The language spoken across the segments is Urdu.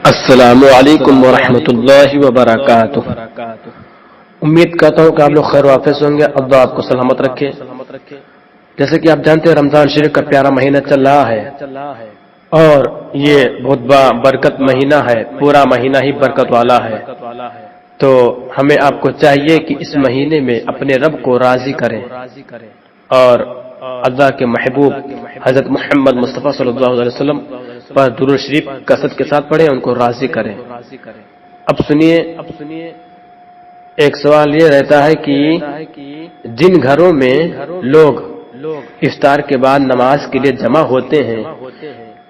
السلام علیکم ورحمۃ اللہ وبرکاتہ۔ امید کرتا ہوں کہ آپ لوگ خیر وافظ ہوں گے۔ اللہ آپ کو سلامت رکھے۔ جیسے کہ آپ جانتے ہیں رمضان شریف کا پیارا مہینہ چل رہا ہے اور یہ بہت برکت مہینہ ہے، پورا مہینہ ہی برکت والا ہے، تو ہمیں آپ کو چاہیے کہ اس مہینے میں اپنے رب کو راضی کریں اور اللہ کے محبوب حضرت محمد مصطفیٰ صلی اللہ علیہ وسلم پر درود شریف کثرت کے ساتھ پڑھیں، ان کو راضی کریں۔ اب سنیے، ایک سوال یہ رہتا ہے کہ جن گھروں میں لوگ افطار کے بعد نماز کے لیے جمع ہوتے ہیں،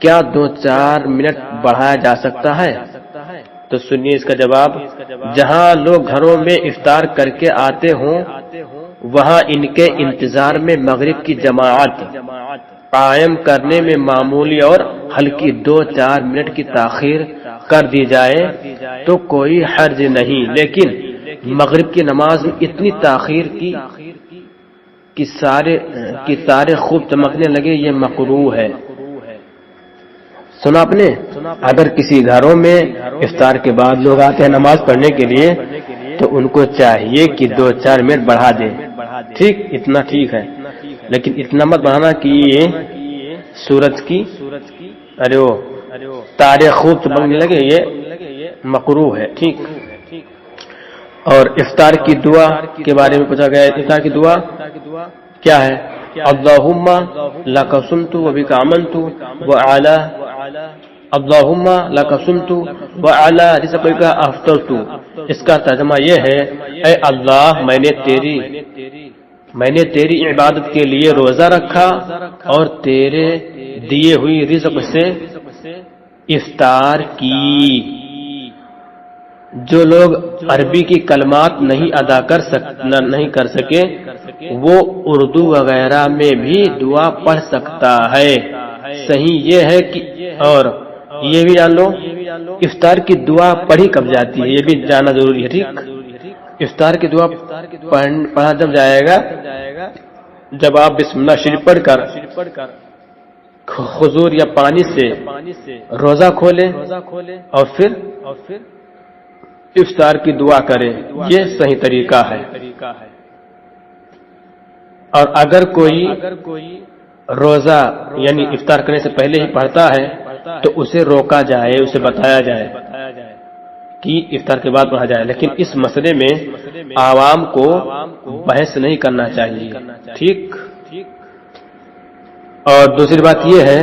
کیا 2-4 منٹ بڑھایا جا سکتا ہے؟ تو سنیے اس کا جواب۔ جہاں لوگ گھروں میں افطار کر کے آتے ہوں، وہاں ان کے انتظار میں مغرب کی جماعت قائم کرنے میں معمولی اور ہلکی 2-4 منٹ کی تاخیر کر دی جائے تو کوئی حرج نہیں، لیکن مغرب کی نماز میں اتنی تاخیر کی تارے خوب چمکنے لگے، یہ مکروہ ہے۔ سنا آپ نے؟ اگر کسی گھروں میں افطار کے بعد لوگ آتے ہیں نماز پڑھنے کے لیے تو ان کو چاہیے کہ 2-4 منٹ بڑھا دیں، ٹھیک، اتنا ٹھیک ہے، لیکن اتنا مت بڑھانا کہ یہ سورج کی تارے خوب چمکنے لگے، یہ مکروہ ہے، ٹھیک۔ اور افطار کی دعا کے بارے میں پوچھا گیا ہے، افطار کی دعا کیا ہے؟ اللہم لک صمت و بک آمنت وعلی اللہم لک صمت وعلی رزقک افطرت۔ اس کا ترجمہ یہ ہے، اے اللہ میں نے تیری عبادت کے لیے روزہ رکھا اور تیرے دیے ہوئی رزق سے افطار کی۔ جو لوگ عربی کی کلمات نہیں ادا کر سکے وہ اردو وغیرہ میں بھی دعا پڑھ سکتا ہے۔ صحیح یہ ہے کہ، اور یہ بھی جان لو، افطار کی دعا پڑھی کب جاتی ہے یہ بھی جاننا ضروری ہے، ٹھیک۔ افطار کی دعا پڑھا جب جائے گا جب آپ بسم اللہ شریف پڑھ کر خضور یا پانی سے روزہ کھولیں اور پھر افطار کی دعا کریں، یہ صحیح طریقہ ہے۔ اور اگر کوئی روزہ یعنی افطار کرنے سے پہلے ہی پڑھتا ہے تو اسے روکا جائے، اسے بتایا جائے کہ افطار کے بعد پڑھا جائے، لیکن اس مسئلے میں عوام کو بحث نہیں کرنا چاہیے، ٹھیک۔ اور دوسری بات یہ ہے،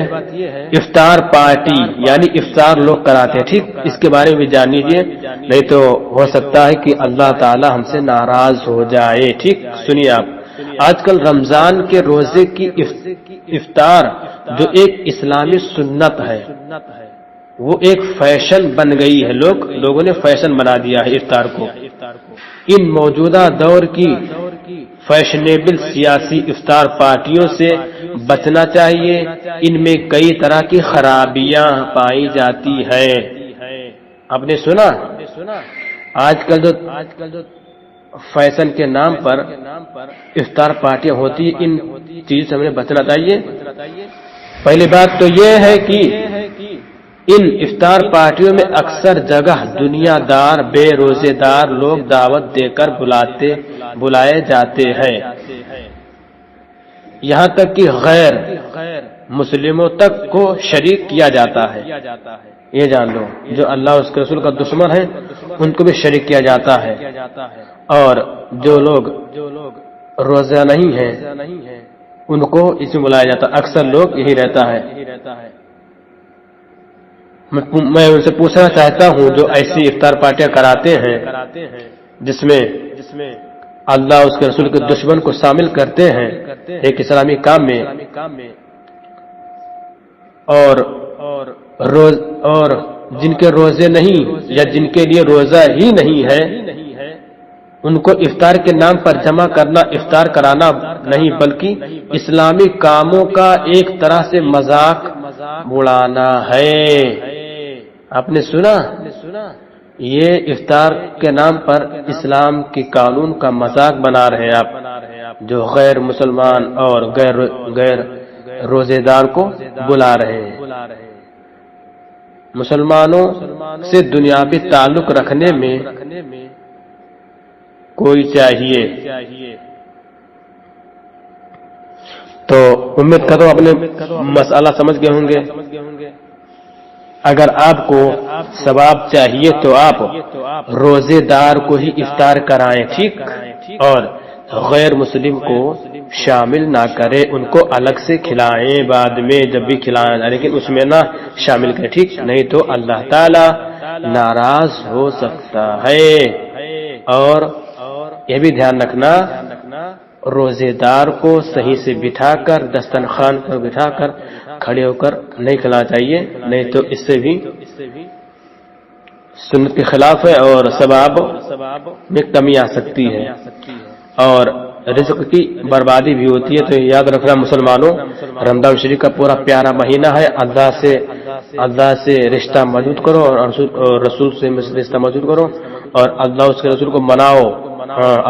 افطار پارٹی یعنی افطار لوگ کراتے ہیں، ٹھیک، اس کے بارے میں بھی جان لیجیے، نہیں تو ہو سکتا ہے کہ اللہ تعالی ہم سے ناراض ہو جائے، ٹھیک۔ سنیے آپ، آج کل رمضان کے روزے کی افطار جو ایک اسلامی سنت ہے وہ ایک فیشن بن گئی ہے، لوگوں نے فیشن بنا دیا ہے افطار کو۔ ان موجودہ دور کی فیشنیبل سیاسی افطار پارٹیوں سے بچنا چاہیے، ان میں کئی طرح کی خرابیاں پائی جاتی ہیں۔ آپ نے سنا آج کل جو فیشن کے نام پر افطار پارٹیاں ہوتی ہیں، ان چیزوں سے ہمیں بچنا چاہیے۔ پہلی بات تو یہ ہے کہ ان افطار پارٹیوں میں اکثر جگہ دنیا دار بے روزے دار لوگ دعوت دے کر بلائے جاتے ہیں، یہاں تک کہ غیر مسلموں تک کو شریک کیا جاتا ہے، یہ جان لو، جو اللہ اور اس کے رسول کا دشمن ہے ان کو بھی شریک کیا جاتا ہے، اور جو لوگ روزہ نہیں ہیں ان کو اس میں بلایا جاتا ہے، اکثر لوگ یہی رہتا ہے۔ میں ان سے پوچھنا چاہتا ہوں جو ایسی افطار پارٹیاں کراتے ہیں جس میں اللہ اس کے رسول کے دشمن کو شامل کرتے ہیں ایک اسلامی کام میں، اور جن کے روزے نہیں یا جن کے لیے روزہ ہی نہیں ہے ان کو افطار کے نام پر جمع کرنا افطار کرانا نہیں بلکہ اسلامی کاموں کا ایک طرح سے مذاق اڑانا ہے۔ آپ نے سنا؟ یہ افطار کے نام پر اسلام کے قانون کا مذاق بنا رہے ہیں آپ، جو غیر مسلمان اور غیر روزے دار کو بلا رہے ہیں۔ مسلمانوں سے دنیاوی تعلق رکھنے میں کوئی چاہیے. تو امید کرتا ہوں اپنے مسئلہ سمجھ گئے ہوں گے. اگر آپ کو ثواب چاہیے تو آپ روزے دار کو ہی افطار کرائیں، ٹھیک، اور غیر مسلم کو شامل نہ کریں، ان کو الگ سے کھلائیں، بعد میں جب بھی کھلائیں لیکن اس میں نہ شامل کریں، ٹھیک، نہیں تو اللہ تعالی ناراض ہو سکتا ہے. اور یہ بھی دھیان رکھنا روزے دار کو صحیح سے بٹھا کر دسترخوان پر بٹھا کر کھڑے ہو کر نہیں کھلانا چاہیے، نہیں تو اس سے بھی سنت کے خلاف ہے اور ثواب میں کمی آ سکتی ہے اور رزق کی بربادی بھی ہوتی ہے. تو یاد رکھنا مسلمانوں، رمضان شریف کا پورا پیارا مہینہ ہے. اللہ سے رشتہ موجود کرو اور رسول سے رشتہ موجود کرو اور اللہ اس کے رسول کو مناؤ،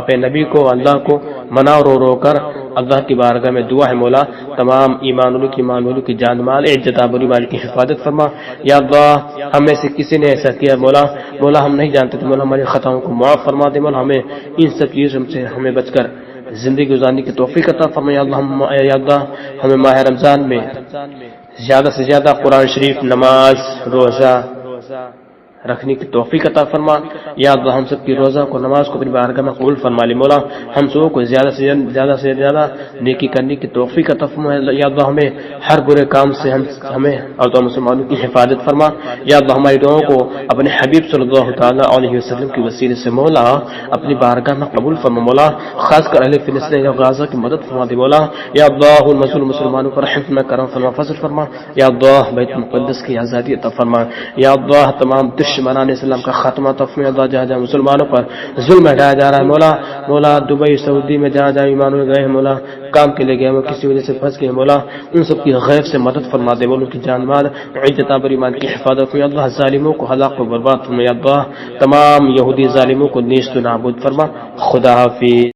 اپنے نبی کو اللہ کو مناؤ رو رو کر. اللہ کی بارگاہ میں دعا ہے مولا تمام ایمان والوں کی مان والوں کی جان مال عزت آبرو مال کی حفاظت فرما. یا اللہ ہم میں سے کسی نے ایسا کیا مولا ہم نہیں جانتے تھے، مولا ہماری خطاؤں کو معاف فرما دے. مولا ہمیں ان سب چیزوں سے ہمیں بچ کر زندگی گزارنے کی توفیق عطا فرما. یا اللہ ہمیں ماہ رمضان میں زیادہ سے زیادہ قرآن شریف، نماز، روزہ رکھنے کی توفیق عطا فرما. یا اللہ ہم سب کی روزہ کو نماز کو اپنی بارگاہ میں قبول فرما لے. مولا ہم سب کو زیادہ سے زیادہ نیکی کرنے کی توفیق عطا فرما. یا اللہ ہمیں ہر برے کام سے ہمیں اور تو مسلمانوں کی حفاظت فرما. یا اللہ ہماری دعاؤں کو اپنے حبیب صلی اللہ تعالی علیہ وسلم کی وسیلے سے مولا اپنی بارگاہ میں قبول فرما. مولا خاص کر اہل فلسطین و غزہ کی مدد فرما دے. مولا یا اللہ المظلوم مسلمانوں پر رحم کرم فرما، فضل فرما. یا اللہ بیت المقدس کی آزادی عطا فرما. یا اللہ تمام دشمنان اسلام کا خاتمہ عطا فرما. اللہ جہاں جہاں مسلمانوں پر ظلم ہٹایا جا رہا ہے مولا دبئی سعودی میں جہاں جہاں ایمان گئے ہیں مولا کام کے لیے گئے وہ کسی وجہ سے پھنس گئے مولا ان سب کی غیب سے مدد فرما دے. ان کی جان مال عزت آبرو ایمان کی حفاظت فرما. اللہ ظالموں کو ہلاک و برباد فرما. یا اللہ تمام یہودی ظالموں کو نیست و نابود فرما. خدا حافظ.